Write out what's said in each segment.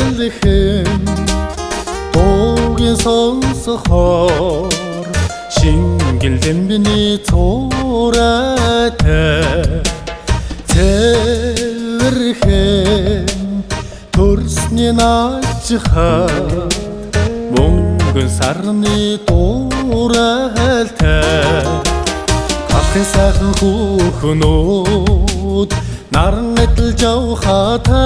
셀리햄 독인 성서헐 신길댐비니 돌아다 셀리햄 көрсінен ачыха мүмкін сарыны торалта қақесағын хухынут нарын әтіл жаухата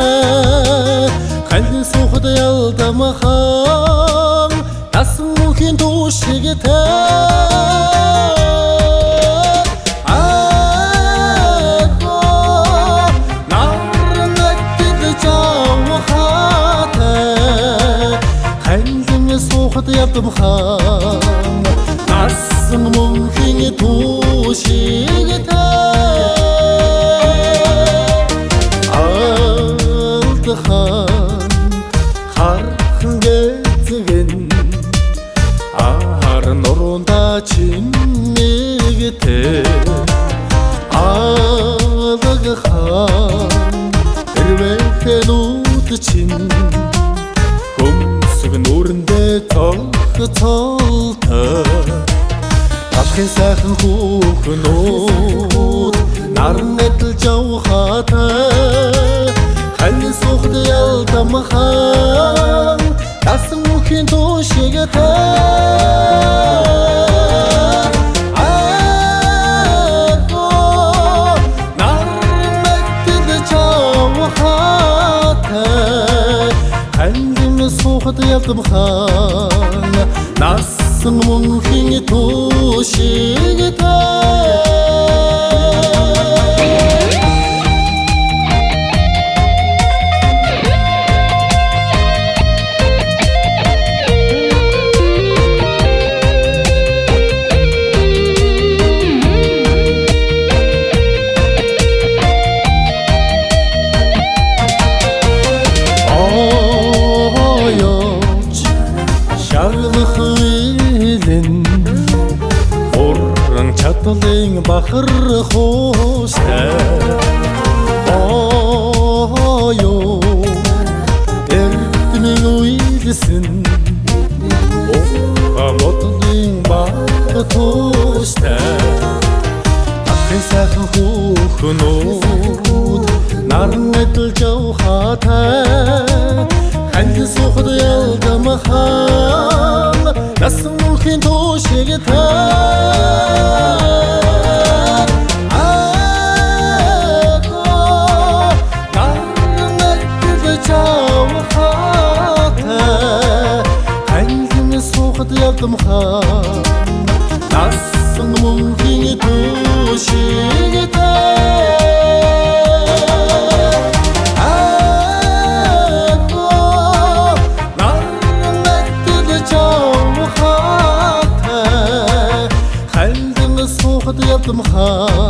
қалды соқыды алдамахан тасың үлкен тошегеті нарын әтіл жаухата қалдың соқыды алдамахан тасың үлкен тошегеті қарқын кетіген арын ұрында чинегеті алығы хан үрвекен ұты чин көмсігін өрінде толқы толты тапкен сәқін құқын ұт нарын әтіл жауғаты қалды соқты алдамахан тасың үлкен тошегеті нарын әттіді жауғаты қалдың соқты алдамахан тасың үлкен тошегеті чатылың бақыр хоста ойо эртмен уйдысың оғамотылың бақы тоста тақын сақын құқын ұт нарын әтіл жауғата қалды соқыды алдамахан тасың үлкен тошегеті тасың мүмкін тошегеті нарын әттіді жауғаты қалдың соқыды алдымхан